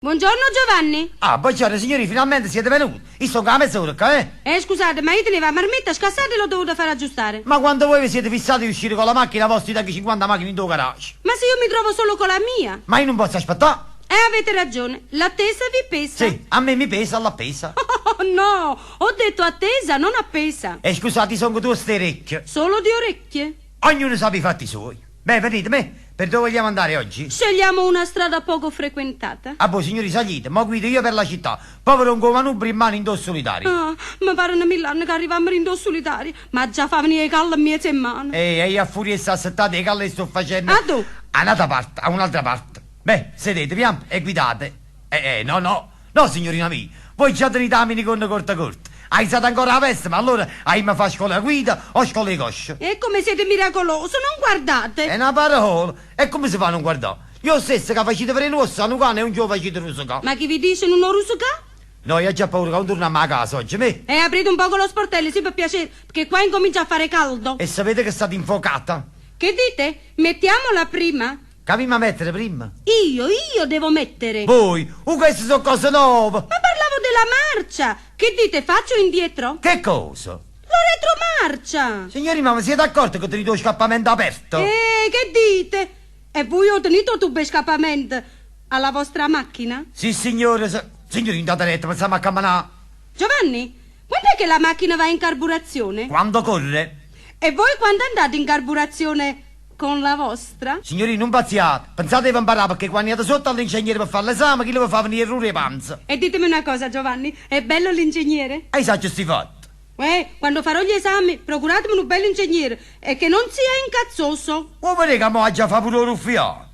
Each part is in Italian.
Buongiorno Giovanni. Ah, buongiorno signori, finalmente siete venuti. Io sto con la mezz'ora qua, Scusate, ma io tenevo la marmitta scassata e l'ho dovuta fare aggiustare. Ma quando voi vi siete fissati di uscire con la macchina vostra da 50 macchine in tuo garage? Ma se io mi trovo solo con la mia? Ma io non posso aspettare. Avete ragione, l'attesa vi pesa. Sì, a me mi pesa l'appesa. Oh no, ho detto attesa, non appesa. E scusate, sono due ste orecchie. Solo di orecchie. Ognuno sa i fatti suoi. Beh, venite me, per dove vogliamo andare oggi? Scegliamo una strada poco frequentata. Ah, voi signori salite, ma guido io per la città. Povero un manubrio in mano in dos solitari. Ah, mi pare una mill'anni che arriviamo in due solitari. Ma già fa venire i calli a mia in mano. E io a furia sta assettate i calli sto facendo. A tu? A un'altra parte, a un'altra parte. Beh, sedetevi e guidate. No, signorina mia. Voi già tenete la miniconna corta. Alzate ancora la veste, ma allora mi fa scuola guida o scuola di coscia? E come siete miracoloso, non guardate. È una parola. E come si fa a non guardare? Io stesso che facete freno rosso, non cane e un giovane facete rusicare. Ma chi vi dice non ho rusuca? No, io ho già paura che non torniamo a casa oggi, me. E aprite un poco lo sportello, sì, per piacere, perché qua incomincia a fare caldo. E sapete che state infuocata? Che dite? Mettiamola prima? Capimo a mettere prima? Io devo mettere. Voi, queste sono cose nuove. Ma parlavo della marcia. Che dite, faccio indietro? Che cosa? Lo retromarcia. Signori, ma siete accorti che tenete lo scappamento aperto? Che dite? E voi ho tenuto tubo scappamento alla vostra macchina? Sì, signore. Signori, andate retta, pensiamo a camminare. Giovanni, quando è che la macchina va in carburazione? Quando corre? E voi quando andate in carburazione con la vostra? Signori, non pazziate. Pensate di imparare perché quando andate sotto all'ingegnere per fare l'esame, chi le fa venire il rure panza? E ditemi una cosa, Giovanni, è bello l'ingegnere? E sa sti fatti. Quando farò gli esami, procuratemi un bel ingegnere e che non sia incazzoso. Oh, vedete che mo' ha già fa pure un ruffiano.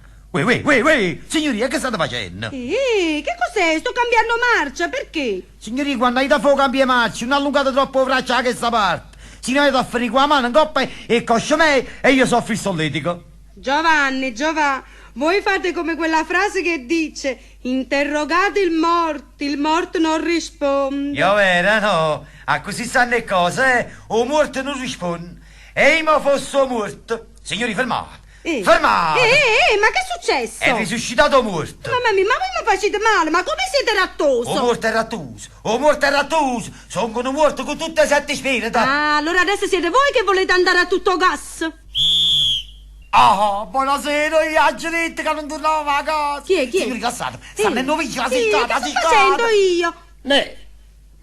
Signori, che state facendo? Che cos'è? Sto cambiando marcia, perché? Signori, quando hai da fuoco cambia marcia, non allungate troppo il braccio a questa parte. Se no avete a ferire con la mano in coppa e coscia me e io soffro il solletico. Giovanni, voi fate come quella frase che dice: interrogate il morto non risponde. Io vera, no? A così stanno le cose, o morto non risponde. E io fosse morto. Signori, fermate. Fermate! Ma che è successo? È risuscitato morto. Mamma mia, ma voi mi facete male, ma come siete rattoso? O morto è rattoso. Sono morto con tutte le 7 spirite. Ah, allora adesso siete voi che volete andare a tutto gas? Ah, buonasera, io ho detto che non tornavo a casa. Chi è? Signori, cassate, stanno in noviccio la Che siccata, sto facendo io?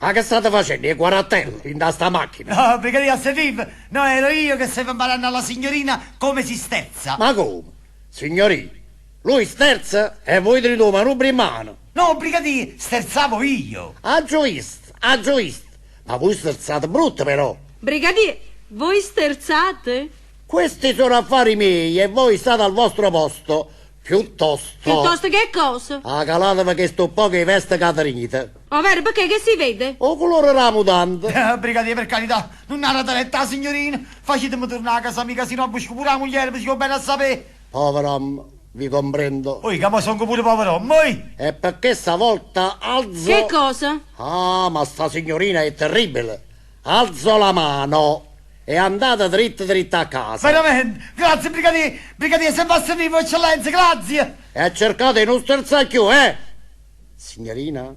Ma che state facendo? I quarantelli in sta macchina? No, brigadiere Serif, no, ero io che stavo imparando alla signorina come si sterza. Ma come? Signorina, lui sterza e voi tenete un manubrio in mano. No, brigadiere, sterzavo io. A gioista. Ma voi sterzate brutto però. Brigadiere, voi sterzate? Questi sono affari miei e voi state al vostro posto. Piuttosto che cosa? Ah, calatevi che sto poco in veste catrinite. Ovvero, perché che si vede? O colore della mutanda. Brigadiere, per carità, non ha la retta, signorina. Facetemi tornare a casa mica, se no busco pure la moglie, mi si può bene a sapere. Poverom, vi comprendo. Oi, che mo sono pure povero, moi. E perché stavolta alzo... Che cosa? Ah, ma sta signorina è terribile. Alzo la mano e andate dritta a casa. Veramente, grazie, brigadiere. Brigadiere, se vostro vivo, eccellenza, grazie. E cercate di non sterzare più, Signorina?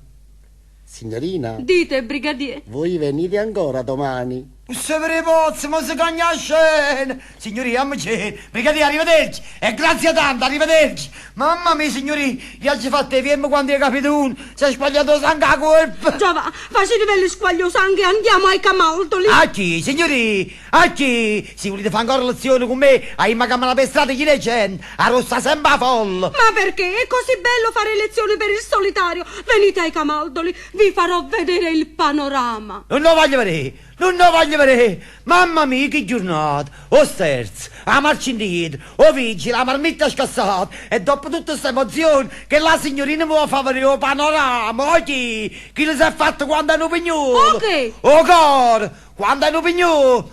Dite, brigadiere. Voi venite ancora domani? Severe pozze, ma si cagna a scena. Signori, amici, brigadiere, arrivederci. E grazie tanto, arrivederci. Mamma mia, signori, gli altri fatti VM quando è capito uno. Si è sbagliato sangue a colpo. Giova, facete bello squaglio sangue, andiamo ai camaldoli. A chi, signori? A chi? Se volete fare ancora lezione con me, a imma camminare per strada chi le gente, a rossa sempre a folla. Ma perché? È così bello fare lezioni per il solitario. Venite ai camaldoli, vi farò vedere il panorama. Non lo voglio vedere. Mamma mia, che giornata. O sterzo, a marcia indietro, o vigili, la marmitta scassata. E dopo tutte queste emozioni, che la signorina mi vuole fare vedere il panorama. O chi le si è fatto quando hanno pignolo? Ok. O cor, quando hanno pignolo.